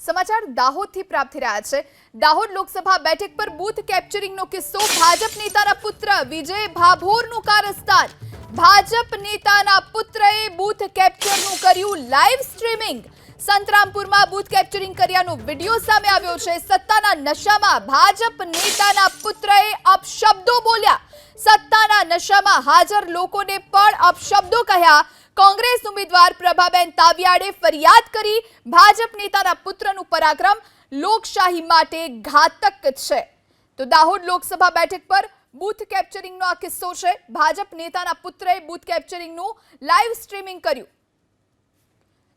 સમાચાર દાહોદથી પ્રાપ્ત થઈ રહ્યા છે। દાહોદ લોકસભા બેઠક પર બૂથ કેપ્ચરિંગનો કિસ્સો। ભાજપ નેતાના પુત્ર વિજય ભાભોરનું કારસ્તાન। ભાજપ નેતાના પુત્રએ બૂથ કેપ્ચરનું કર્યું લાઈવ સ્ટ્રીમિંગ। સંતરામપુરમાં બૂથ કેપ્ચરિંગ કર્યાનો વિડિયો સામે આવ્યો છે। સત્તાના નશામાં ભાજપ નેતાના પુત્રએ અપશબ્દો બોલ્યા। સત્તાના નશામાં હાજર લોકોને પણ અપશબ્દો કહ્યા। कांग्रेस उम्मीदवार प्रभाबेन तावियाडे फरियाद करी। भाजप नेताना पुत्रनु पराक्रम लोकशाही माटे घातक छे। तो दाहोद लोकसभा बैठक पर बूथ केप्चरिंगनो आ किस्सो छे। भाजप नेताना पुत्रए बूथ केप्चरिंगनु लाइव स्ट्रीमिंग कर्युं।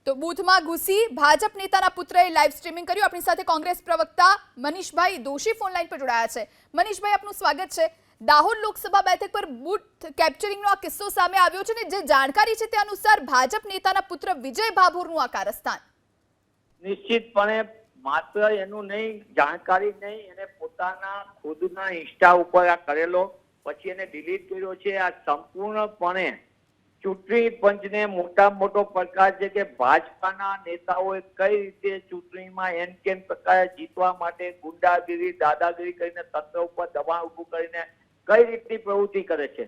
तो बूथमां घुसी भाजप नेताना पुत्रए लाइव स्ट्रीमिंग कर्युं। आपणी साथे कांग्रेस प्रवक्ता मनीषभाई दोशी फोन लाइन पर जोड़ाया छे। मनीषभाई, आपनुं स्वागत छे। दाहोद लोकसभा बैठक पर बूथ केप्चरिंगनो आ किस्सो सामे आव्यो छे ने जे जानकारी छे ते अनुसार भाजप नेताना पुत्र विजय भाभोरનું આ કારસ્તાન। નિશ્ચિતપણે માત્ર એનું નહીં, જાણકારી નહીં, એને પોતાના ખુદના ઇન્સ્ટા ઉપર આ કરેલો, પછી એને ડિલીટ કર્યો છે। આ સંપૂર્ણપણે ચૂંટણી પંચને મોટો પડકાર છે કે ભાજપાના નેતાઓએ કઈ રીતે ચૂંટણીમાં એનકેન પ્રકારે જીતવા માટે ગુંડાગીરી, દાદાગીરી કરીને તંત્ર ઉપર દબાણ ઉભું કરીને કઈ રીતની પ્રવૃત્તિ કરે છે।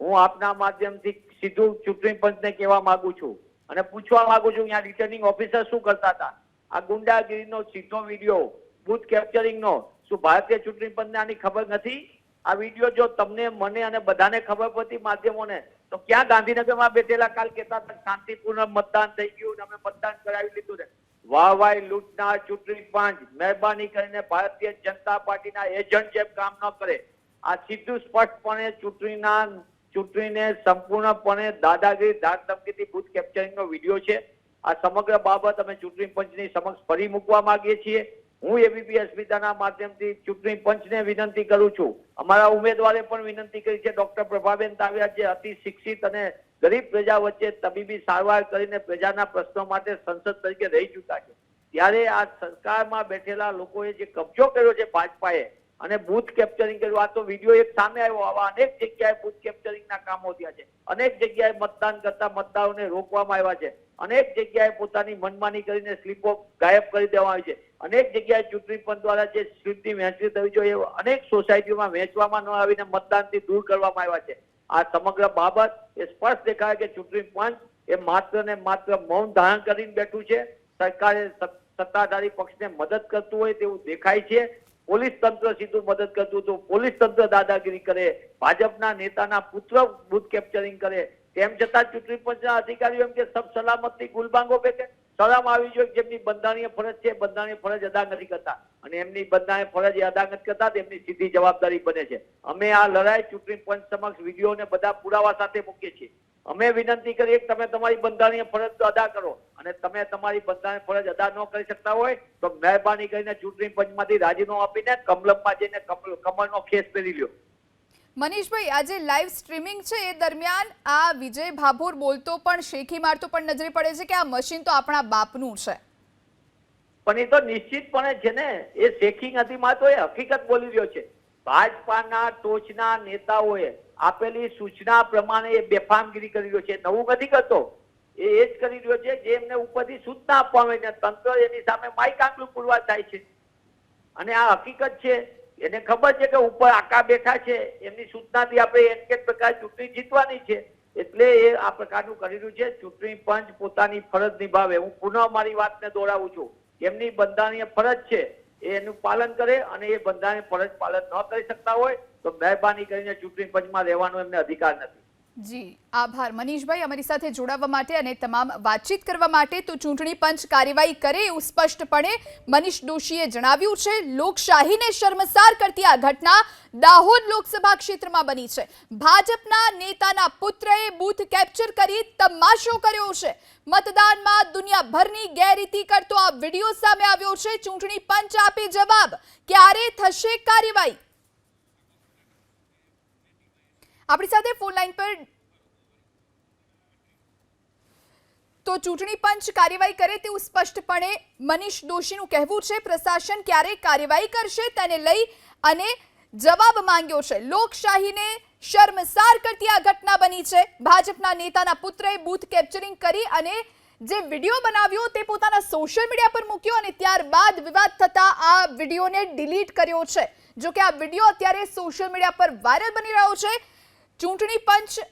હું આપના માધ્યમથી સીધું ચૂંટણી પંચને કહેવા માંગુ છું અને પૂછવા માંગુ છું, અહીંયા રિટર્નિંગ ઓફિસર શું કરતા હતા? આ ગુંડાગીરીનો સીધો વિડીયો બૂથ કેપ્ચરિંગનો શું ભારતીય ચૂંટણી પંચને આની ખબર નથી? આ વિડીયો જો તમને, મને અને બધાને ખબર પડતી માધ્યમોને, તો ક્યાં ગાંધીનગરમાં બેઠેલા કાલ કહેતા હતા શાંતિપૂર્ણ મતદાન થઈ ગયું, અમે મતદાન કરાવી લીધું ને? વાહવાઈ લૂંટનાર ચૂંટણી પંચ મહેરબાની કરીને ભારતીય જનતા પાર્ટીના એજન્ટ જેમ કામ ન કરે। આ સીધું સ્પષ્ટપણે ચૂંટણીને સંપૂર્ણપણે દાદાગીરી, ધાક ધમકીથી બૂથ કેપ્ચરિંગનો વિડીયો છે। આ સમગ્ર બાબત અમે ચૂંટણી પંચની સમક્ષ ફરી મૂકવા માંગીએ છીએ। હું એબીપી અસ્મિતાના માધ્યમથી ચૂંટણી પંચને વિનંતી કરું છું, અમારા ઉમેદવારે પણ વિનંતી કરી છે। ડોક્ટર પ્રભાબેન તાવિયાડ જે અતિ શિક્ષિત અને ગરીબ પ્રજા વચ્ચે તબીબી સારવાર કરીને પ્રજાના પ્રશ્નો માટે સંસદ તરીકે રહી ચૂક્યા છે, ત્યારે આ સરકારમાં બેઠેલા લોકોએ જે કબજો કર્યો છે ભાજપાએ અને બૂથ કેપ્ચરિંગ કર્યું, આ તો વિડીયો એક સામે આવ્યો। આવા અનેક જગ્યાએ બૂથ કેપ્ચરિંગના કામો થયા છે। અનેક જગ્યાએ મતદાન કરતા મતદારોને રોકવામાં આવ્યા છે। અનેક જગ્યાએ પોતાની મનમાની કરીને સ્લીપો ગાયબ કરી દેવામાં આવી છે। અનેક જગ્યાએ ચૂંટણી પંચ દ્વારા જે સ્લીપની વહેંચણી થવી જોઈએ અનેક સોસાયટીઓમાં વહેંચવામાં ન આવીને મતદાનથી દૂર કરવામાં આવ્યા છે। આ સમગ્ર બાબત એ સ્પષ્ટ દેખાય કે ચૂંટણી પંચ એ માત્ર ને માત્ર મૌન ધારણ કરીને બેઠું છે। સરકારે સત્તાધારી પક્ષને મદદ કરતું હોય તેવું દેખાય છે। પોલીસ તંત્ર સીધું મદદ કરતું તો પોલીસ તંત્ર દાદાગીરી કરે, ભાજપના નેતાના પુત્ર બૂથ કેપ્ચરિંગ કરે, તેમ છતાં ચૂંટણી પંચના અધિકારીઓ એમ કે સબ સલામતની ગુલબાંગો ફેંકે। શરમ આવી જોઈએ, જેમની બંધારણીય ફરજ છે બંધારણીય ફરજ અદા નથી કરતા અને એમની બંધારણીય ફરજ અદા નથી કરતા તેમની સીધી જવાબદારી બને છે। અમે આ લડાઈ ચૂંટણી પંચ સમક્ષ વિડીયો ને બધા પુરાવા સાથે મૂકીએ છીએ। અમે વિનંતી કરીએ કે તમે તમારી બંધારણીય ફરજ અદા કરો અને તમે તમારી બંધારણીય ફરજ અદા ન કરી શકતા હોય તો મહેરબાની કરીને ચૂંટણી પંચમાંથી રાજીનામું આપીને કમલમમાં જઈને કમળનો ખેસ પહેરી લ્યો। મનીષભાઈ, આજે લાઈવ સ્ટ્રીમિંગ છે એ દરમિયાન આ વિજય ભાભોર બોલતો પણ, શેખી મારતો પણ નજરે પડે છે કે આ મશીન તો આપણા બાપનું છે। પણ એ તો નિશ્ચિતપણે છે ને, એ શેખી નથી મારતો, એ હકીકત બોલી રહ્યો છે। ભાજપાના ટોચના નેતાઓએ આપેલી સૂચના પ્રમાણે એ બેફામગીરી કરી રહ્યો છે, નવું નથી કરતો। એ જ કરી રહ્યો છે જે એમને ઉપરથી સૂચના આપવામાં આવે, તંત્ર એની સામે માઈક આંકલું પુરવાર થાય છે અને આ હકીકત છે। એને ખબર છે કે ઉપર આકા બેઠા છે, એમની સૂચનાથી આપણે એક પ્રકાર ચૂંટણી જીતવાની છે, એટલે એ આ પ્રકારનું કરી રહ્યું છે। ચૂંટણી પંચ પોતાની ફરજ નિભાવે। હું પુનઃ મારી વાતને દોહરાવું છું, એમની બંધારણીય ફરજ છે એનું પાલન કરે અને એ બંધારણીય ફરજ પાલન ન કરી શકતા હોય તો મહેરબાની કરીને ચૂંટણી પંચમાં રહેવાનો એમને અધિકાર નથી। જી આભાર મનીષભાઈ, અમારી સાથે જોડાવા માટે અને તમામ વાતચીત કરવા માટે। તો ચૂંટણી પંચ કાર્યવાહી કરે એવું સ્પષ્ટપણે મનીષ દોશીએ જણાવ્યું છે। લોકશાહીને શર્મસાર કરતી આ ઘટના દાહોદ લોકસભા ક્ષેત્રમાં બની છે। ભાજપના નેતાના પુત્રએ બૂથ કેપ્ચર કરી તમાશો કર્યો છે। મતદાનમાં દુનિયાભરની ગેરરીતિ કરતો આ વિડીયો સામે આવ્યો છે। ચૂંટણી પંચ આપે જવાબ, ક્યારે થશે કાર્યવાહી? આપણી સાથે ફોન લાઈન પર તો ચૂંટણી પંચ કાર્યવાહી કરે તેવું સ્પષ્ટપણે મનીષ દોશીનું કહેવું છે। પ્રશાસન ક્યારે કાર્યવાહી કરશે તેને લઈ અને જવાબ માંગ્યો છે। લોકશાહીને શર્મસાર કરતી આ ઘટના બની છે। ભાજપના નેતાના પુત્રએ બૂથ કેપ્ચરિંગ કરી અને જે વિડીયો બનાવ્યો તે પોતાના સોશિયલ મીડિયા પર મૂક્યો અને ત્યારબાદ વિવાદ થતા આ વિડીયોને ડિલીટ કર્યો છે। જો કે આ વિડીયો અત્યારે સોશિયલ મીડિયા પર વાયરલ બની રહ્યો છે। ચૂંટણી પંચ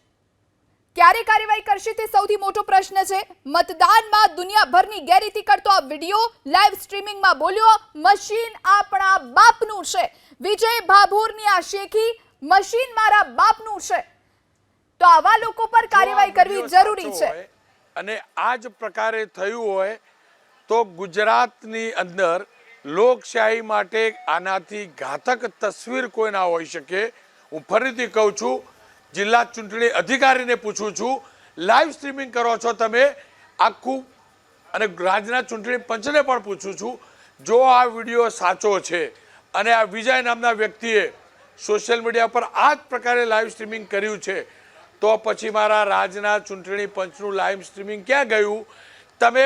ક્યારે કાર્યવાહી કરશે તે સૌથી મોટો પ્રશ્ન છે। મતદાનમાં દુનિયાભરની ગેરરીતિ કરતો આ વિડીયો લાઈવ સ્ટ્રીમિંગમાં બોલ્યો, મશીન આપણા બાપનું છે। વિજય ભાભોરની આ શેખી, મશીન મારા બાપનું છે। તો આવા લોકો પર કાર્યવાહી કરવી જરૂરી છે। અને આ જ પ્રકારે થયું હોય તો ગુજરાતની અંદર લોકશાહી માટે આનાથી ઘાતક તસવીર કોઈ ના હોઈ શકે। હું ફરીથી કહું છું, જિલ્લા ચૂંટણી અધિકારીને પૂછું છું, લાઈવ સ્ટ્રીમિંગ કરો છો તમે આખું, અને રાજ્યના ચૂંટણી પંચને પણ પૂછું છું, જો આ વિડીયો સાચો છે અને આ વિજય નામના વ્યક્તિએ સોશિયલ મીડિયા પર આ જ પ્રકારે લાઈવ સ્ટ્રીમિંગ કર્યું છે, તો પછી મારા રાજ્યના ચૂંટણી પંચનું લાઈવ સ્ટ્રીમિંગ ક્યાં ગયું? તમે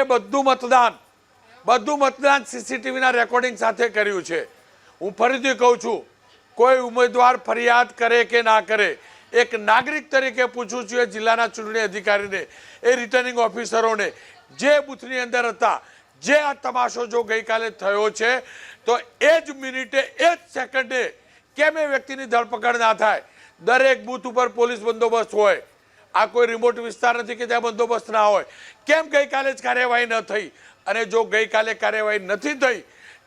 બધું મતદાન સીસીટીવીના રેકોર્ડિંગ સાથે કર્યું છે। હું ફરીથી કહું છું, કોઈ ઉમેદવાર ફરિયાદ કરે કે ના કરે, એક નાગરિક તરીકે પૂછું છું એ જિલ્લાના ચૂંટણી અધિકારીને, એ રિટર્નિંગ ઓફિસરોને, જે બૂથની અંદર હતા, જે આ તમાશો જો ગઈકાલે થયો છે, તો એ જ મિનિટે એ જ સેકન્ડે કેમ એ વ્યક્તિની ધરપકડ ના થાય? દરેક બૂથ ઉપર પોલીસ બંદોબસ્ત હોય, આ કોઈ રિમોટ વિસ્તાર નથી કે ત્યાં બંદોબસ્ત ના હોય, કેમ ગઈકાલે જ કાર્યવાહી ન થઈ? અને જો ગઈકાલે કાર્યવાહી નથી થઈ,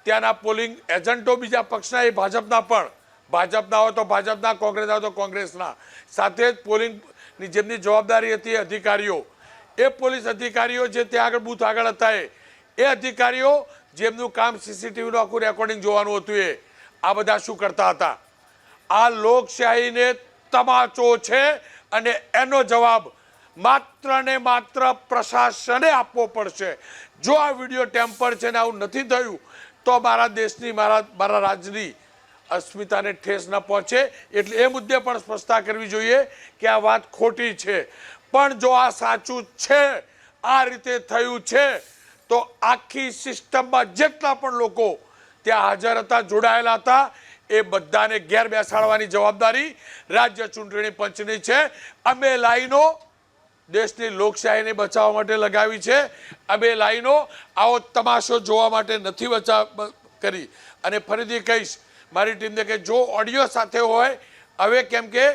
ત્યાંના પોલિંગ એજન્ટો બીજા પક્ષના, એ ભાજપના પણ, ભાજપના હોય તો ભાજપના, કોંગ્રેસના હોય તો કોંગ્રેસના, સાથે જ પોલિંગની જેમની જવાબદારી હતી અધિકારીઓ, એ પોલીસ અધિકારીઓ જે ત્યાં આગળ બૂથ આગળ હતા, એ અધિકારીઓ જેમનું કામ સીસીટીવીનું આખું રેકોર્ડિંગ જોવાનું હતું, આ બધા શું કરતા હતા? આ લોકશાહીને તમાચો છે અને એનો જવાબ માત્ર ને માત્ર પ્રશાસને આપવો પડશે। જો આ વિડીયો ટેમ્પર છે ને આવું નથી થયું તો મારા દેશની, મારા રાજ્યની અસ્મિતાને ઠેસ ન પહોંચે। એટલે એ મુદ્દે પણ સ્પષ્ટતા કરવી જોઈએ કે આ વાત ખોટી છે। પણ જો આ સાચું છે, આ રીતે થયું છે, તો આખી સિસ્ટમમાં જેટલા પણ લોકો ત્યાં હાજર હતા, જોડાયેલા હતા, એ બધાને ઘેર બેસાડવાની જવાબદારી રાજ્ય ચૂંટણી પંચની છે। અમે લાઈનો દેશની લોકશાહીને બચાવવા માટે લગાવી છે। અમે લાઈનો આવો તમાશો જોવા માટે નથી કરી। અને ફરીથી કહીશ મારી ટીમને કે જો ઓડિયો સાથે હોય, હવે કેમ કે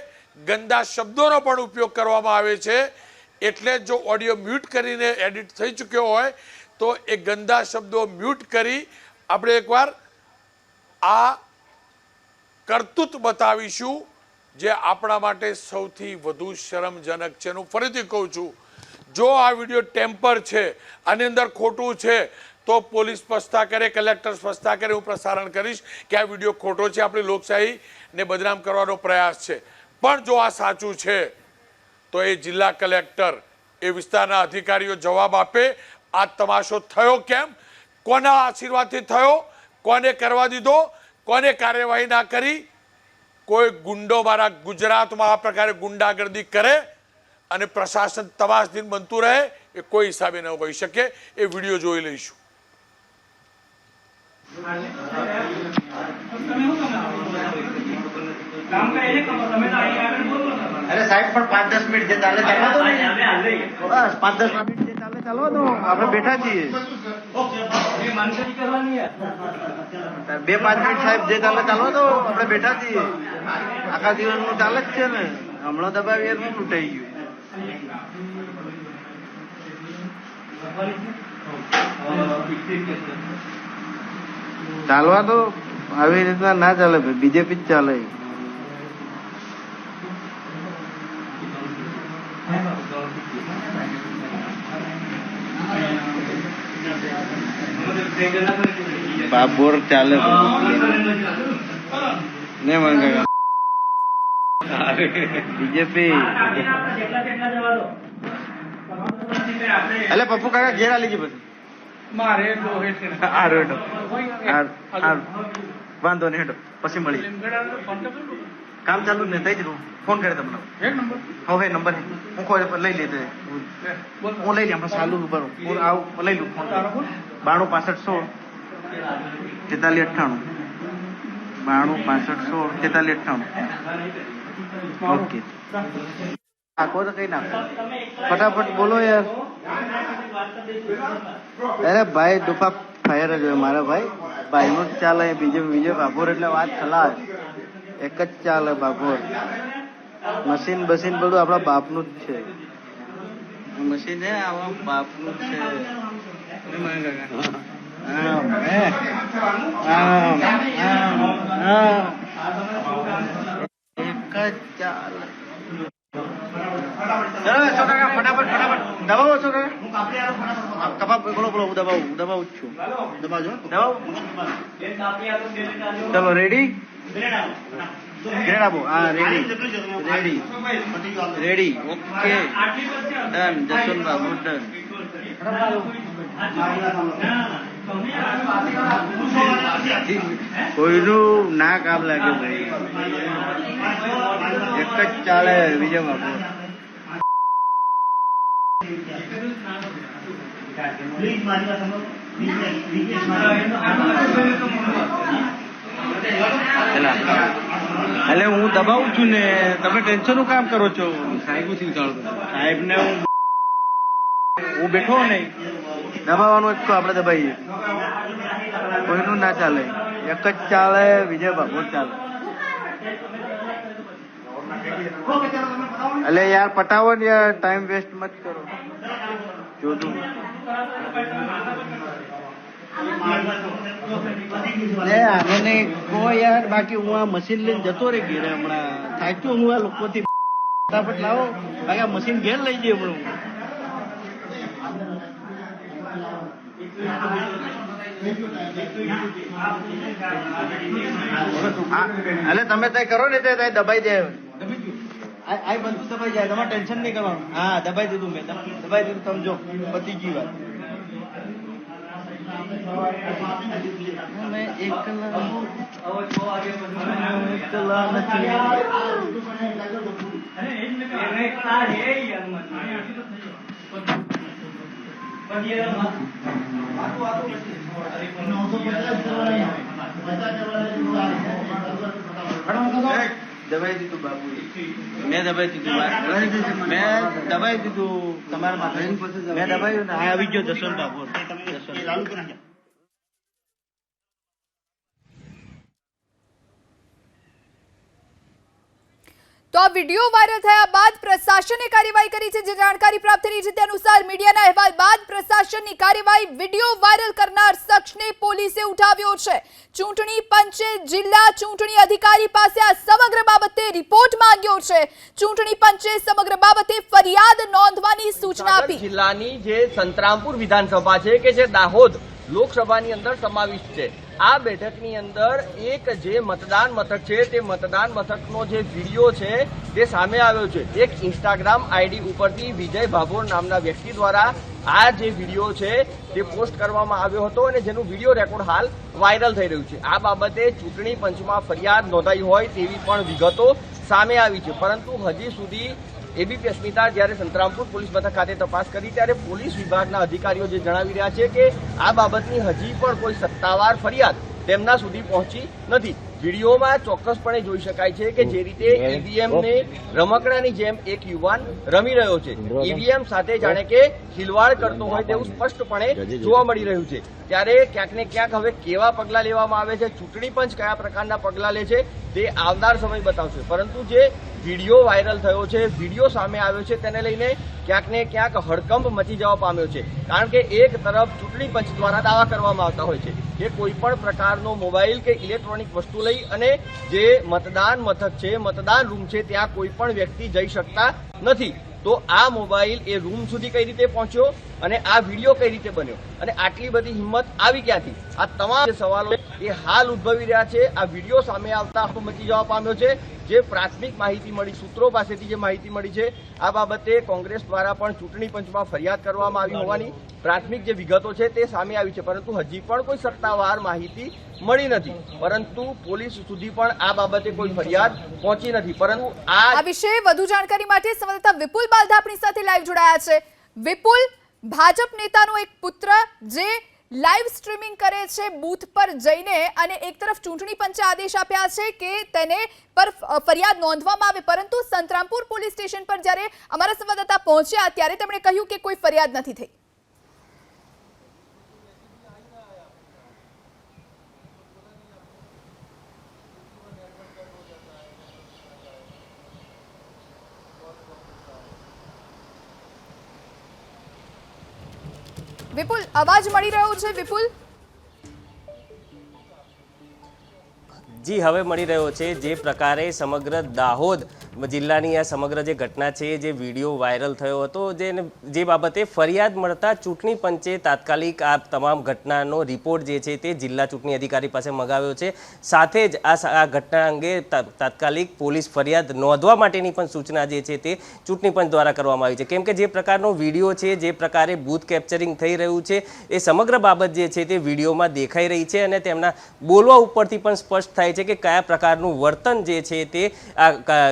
ગંદા શબ્દોનો પણ ઉપયોગ કરવામાં આવે છે, એટલે જો ઓડિયો મ્યુટ કરીને એડિટ થઈ ચૂક્યો હોય તો એ ગંદા શબ્દો મ્યુટ કરી આપણે એકવાર આ કરતૂત બતાવીશું, જે આપણા માટે સૌથી વધુ શરમજનક છે। હું ફરીથી કહું છું, જો આ વિડીયો ટેમ્પર છે, આની અંદર ખોટું છે, તો પોલીસ સ્પષ્ટતા કરે, કલેક્ટર સ્પષ્ટતા કરે, હું પ્રસારણ કરીશ કે આ વિડીયો ખોટો છે, આપણી લોકશાહીને બદનામ કરવાનો પ્રયાસ છે। પણ જો આ સાચું છે તો એ જિલ્લા કલેક્ટર, એ વિસ્તારના અધિકારીઓ જવાબ આપે। આ તમાશો થયો કેમ? કોના આશીર્વાદથી થયો? કોને કરવા દીધો? કોને કાર્યવાહી ના કરી? કોઈ ગુંડો મારા ગુજરાતમાં આ પ્રકારે ગુંડાગર્દી કરે અને પ્રશાસન તમાશબીન બનતું રહે, એ કોઈ હિસાબે ન હોઈ શકે। એ વિડીયો જોઈ લઈશું। અરે સાહેબ પણ 5-10 મિનિટ જે ચાલે ચાલવા દો ને, બસ 5-10 મિનિટ જે ચાલે ચાલવા દો, આપણે બેઠા છીએ। 2-5 મિનિટ સાહેબ જે ચાલે ચાલવા દો, આપણે બેઠા છીએ। આખા દિવસનું ચાલે જ છે ને, હમણાં દબાવીએ શું લૂંટાઈ ગયું? ચાલવા દો, આવી રીતના ના ચાલે, બીજેપી જ ચાલે। બાબોર ચાલે ને મંગા બીજેપી। એટલે પપ્પુ કાકા ઘેર આલી ગઈ પછી વાંધો નહીં, હેડો પછી મળી કામ ચાલુ જ ને થઈ જ ફોન કરે તમને। હવે નંબર હું કોઈ લઈ લેતો, હું લઈ લે હમણાં ચાલુ ઉપર હું આવું લઈ લઉં ફોન। 92 65 16 43 98 92 65 16 43 98 ઓકે। આખો તો કઈ નાખો, ફટાફટ બોલો યાર। અરે ભાઈ ડોપા ફાયર જ હોય મારા ભાઈનું જ ચાલે બીજો બાભોર એટલે વાત ખલાસ એક જ ચાલે બાભોર મશીન બસીન બધું આપણા બાપનું જ છે મશીન હે આપણા બાપનું જ છે એક જ ચાલે ફટાફટ દબાવો છો કપા બોલો હું દબાવું જ છું દબાવજો ચલો રેડી ગ્રેડ આપો હા ready okay done Jaswant Babu done કોઈનું ના કામ લાગે ભાઈ એક જ ચાલે વિજય બાબુ એટલે હું દબાવું છું ને તમે ટેન્શન નું કામ કરો છો સાહેબ ને હું બેઠો નહીં દબાવવાનું જ તો આપણે દબાઈએ કોઈનું ના ચાલે એક જ ચાલે વિજય બાબુ ચાલે એટલે યાર પટાવો ને યાર ટાઈમ વેસ્ટ મત કરો જોતું આને કહો યાર બાકી હું આ મશીન લઈને જતો રહી ઘેરે હમણાં થાક્યો હું આ લોકોથી ફટાફટ લાવો બાકી આ મશીન ઘેર લઈ જઈએ હમણાં એટલે તમે તય કરો ને તે દબાઈ દે આ બધું દબાઈ જાય તમારે ટેન્શન નહીં કરવાનું હા દબાઈ દીધું મેં દબાઈ દીધું સમજો પતી ગઈ વાત દબાઈ દીધું બાબુ મેં દબાઈ દીધું તમારા માથે મેં દબાયું ને આ આવી ગયો જસવંત બાબુ તો આ વિડીયો વાયરલ થયા બાદ પ્રશાસને કાર્યવાહી કરી છે જે જાણકારી પ્રાપ્ત થઈ છે તે અનુસાર મીડિયાના અહેવાલ બાદ પ્રશાસનની કાર્યવાહી વિડીયો વાયરલ કરનાર શખ્સને પોલીસે ઉઠાવ્યો છે ચૂંટણી પંચે જિલ્લા ચૂંટણી અધિકારી પાસે આ સમગ્ર બાબતે રિપોર્ટ માંગ્યો છે ચૂંટણી પંચે સમગ્ર બાબતે ફરિયાદ નોંધવાની સૂચના આપી જિલ્લાની જે સંતરામપુર વિધાનસભા છે કે જે દાહોદ લોકસભાની અંદર સમાવિષ્ટ છે આ બેઠકની અંદર એક જે મતદાન મથક છે તે મતદાન મથકનો જે વિડીયો છે તે સામે આવ્યો છે એક ઇન્સ્ટાગ્રામ આઈડી ઉપરથી વિજય ભાભોર નામના વ્યક્તિ દ્વારા આ જે વિડીયો છે તે પોસ્ટ કરવામાં આવ્યો હતો અને જેનું વિડીયો રેકોર્ડ હાલ વાયરલ થઈ રહ્યું છે આ બાબતે ચૂંટણી પંચમાં ફરિયાદ નોંધાઈ હોય તેવી પણ વિગતો સામે આવી છે પરંતુ હજી સુધી એબીપી અસ્મિતા જ્યારે સંતરામપુર પોલીસ મથક ખાતે તપાસ કરી ત્યારે પોલીસ વિભાગના અધિકારીઓ જે જણાવી રહ્યા છે કે આ બાબતની હજી પણ કોઈ સત્તાવાર ફરિયાદ તેમના સુધી પહોંચી નથી વિડીયોમાં ચોક્કસપણે જોઈ શકાય છે કે જે રીતે ઈવીએમ ને રમકડાની જેમ એક યુવાન રમી રહ્યો છે ઈવીએમ સાથે જાણે કે ખિલવાડ કરતો હોય તેવું સ્પષ્ટપણે જોવા મળી રહ્યું છે ત્યારે ક્યાંક ને ક્યાંક હવે કેવા પગલાં લેવામાં આવે છે ચૂંટણી પંચ કયા પ્રકારના પગલાં લે છે તે આવનાર સમય બતાવશે પરંતુ જે વિડીયો વાયરલ થયો છે વિડીયો સામે આવ્યો છે તેને લઈને ક્યાંક ને ક્યાંક હડકંપ મચી જવા પામ્યો છે કારણ કે એક તરફ ચૂંટણી પંચ દ્વારા દાવા કરવામાં આવતા હોય છે કે કોઈ પણ પ્રકારનો મોબાઈલ કે ઇલેક્ટ્રોનિક વસ્તુ લઈ અને જે મતદાન મથક છે મતદાન રૂમ છે ત્યાં કોઈ પણ વ્યક્તિ જઈ શકતા નથી તો આ મોબાઈલ એ રૂમ સુધી કઈ રીતે પહોંચ્યો અને આ વિડીયો કઈ રીતે બન્યો અને આટલી બધી હિંમત આવી ક્યાંથી આ તમામ સવાલો એ હાલ ઉદ્ભવી રહ્યા છે આ વિડીયો સામે આવતા મચી જવા પામ્યો છે જે પ્રાથમિક માહિતી મળી સૂત્રો પાસેથી જે માહિતી મળી છે આ બાબતે કોંગ્રેસ દ્વારા પણ ચૂંટણી પંચમાં ફરિયાદ કરવામાં આવી હોવાની પ્રાથમિક જે વિગતો છે તે સામે આવી છે પરંતુ હજી પણ કોઈ સત્તાવાર માહિતી મળી નથી પરંતુ પોલીસ સુધી પણ આ બાબતે કોઈ ફરિયાદ પહોંચી નથી પરંતુ આ વિશે વધુ જાણકારી માટે સંવાદદાતા વિપુલ બાલધા આપણી સાથે લાઈવ જોડાયા છે વિપુલ ભાજપ નેતાનો એક પુત્ર જે લાઈવ સ્ટ્રીમિંગ કરે છે બૂથ પર જઈને અને એક તરફ ચૂંટણી પંચે આદેશ આપ્યા છે કે તેને પર ફરિયાદ નોંધવામાં આવે પરંતુ સંતરામપુર પોલીસ સ્ટેશન પર જ્યારે અમારા સંવાદદાતા પહોંચ્યા ત્યારે તેમણે કહ્યું કે કોઈ ફરિયાદ નથી થઈ વિપુલ, અવાજ મળી રહ્યો છે વિપુલ? જી હવે મળી રહ્યો છે. જે પ્રકારે સમગ્ર દાહોદ જિલ્લાની આ સમગ્ર જે ઘટના છે, જે વિડીયો વાયરલ થયો હતો, જે બાબતે ફરિયાદ મળતા ચૂંટણી પંચે તાત્કાલિક આ તમામ ઘટનાનો રિપોર્ટ જે છે તે જિલ્લા ચૂંટણી અધિકારી પાસે મંગાવ્યો છે. સાથે જ આ ઘટના અંગે તાત્કાલિક પોલીસ ફરિયાદ નોંધવા માટેની પણ સૂચના જે છે તે ચૂંટણી પંચ દ્વારા કરવામાં આવી છે. કેમ કે જે પ્રકારનો વિડીયો છે, જે પ્રકારે બૂથ કેપ્ચરિંગ થઈ રહ્યું છે, એ સમગ્ર બાબત જે છે તે વિડીયોમાં દેખાઈ રહી છે અને તેમના બોલવા ઉપરથી પણ સ્પષ્ટ થાય છે કે કયા પ્રકારનું વર્તન જે છે તે આ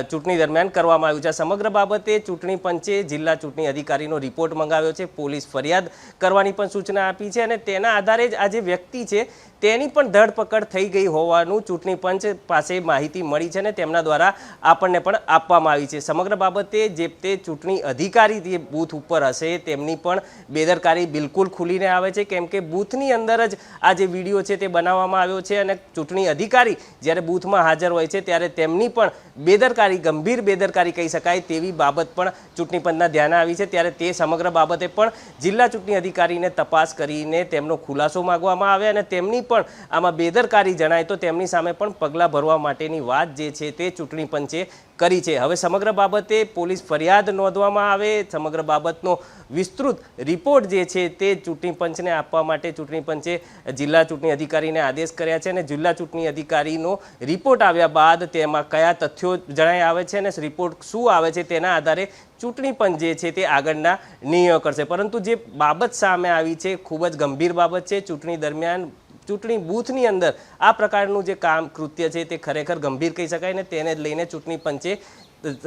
ચૂંટણી દરમિયાન કરવામાં આવ્યું છે. સમગ્ર બાબતે ચૂંટણી પંચે જિલ્લા ચૂંટણી અધિકારીનો રિપોર્ટ મંગાવ્યો છે, પોલીસ ફરિયાદ કરવાની પણ સૂચના આપી છે અને તેના આધારે જ આ જે વ્યક્તિ છે તેની પણ ધરપકડ થઈ ગઈ હોવાનું ચૂંટણી પંચ પાસે માહિતી મળી છે અને તેમના દ્વારા આપણને પણ આપવામાં આવી છે. સમગ્ર બાબતે જે તે ચૂંટણી અધિકારી જે બૂથ ઉપર હશે તેમની પણ બેદરકારી બિલકુલ ખુલીને આવે છે. કેમ કે બૂથની અંદર જ આ જે વિડીયો છે તે બનાવવામાં આવ્યો છે અને ચૂંટણી અધિકારી જ્યારે બૂથમાં હાજર હોય છે ત્યારે તેમની પણ બેદરકારી, ગંભીર બેદરકારી કહી શકાય તેવી બાબત પણ ચૂંટણી પંચના ધ્યાને આવી છે. ત્યારે તે સમગ્ર બાબતે પણ જિલ્લા ચૂંટણી અધિકારીને તપાસ કરીને તેમનો ખુલાસો માંગવામાં આવે અને તેમની પણ આમાં બેદરકારી જણાય તો તેમની સામે પણ પગલાં ભરવા માટેની વાત જે છે તે ચૂંટણી પંચે કરી છે. હવે સમગ્ર બાબતે પોલીસ ફરિયાદ નોંધવામાં આવે, સમગ્ર બાબતનો વિસ્તૃત રિપોર્ટ જે છે તે ચૂંટણી પંચને આપવા માટે ચૂંટણી પંચે જિલ્લા ચૂંટણી અધિકારીને આદેશ કર્યા છે અને જિલ્લા ચૂંટણી અધિકારીનો રિપોર્ટ આવ્યા બાદ તેમાં કયા તથ્યો જણાઈ આવે છે અને રિપોર્ટ શું આવે છે તેના આધારે ચૂંટણી પંચ જે છે તે આગળના નિર્ણયો કરશે. પરંતુ જે બાબત સામે આવી છે ખૂબ જ ગંભીર બાબત છે. ચૂંટણી દરમિયાન ચૂંટણી બૂથની અંદર આ પ્રકારનું જે કૃત્ય છે તે ખરેખર ગંભીર કહી શકાય ને તેને જ લઈને ચૂંટણી પંચે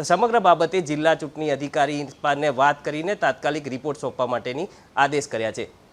સમગ્ર બાબતે જિલ્લા ચૂંટણી અધિકારીને વાત કરીને તાત્કાલિક રિપોર્ટ સોંપવા માટેની આદેશ કર્યા છે.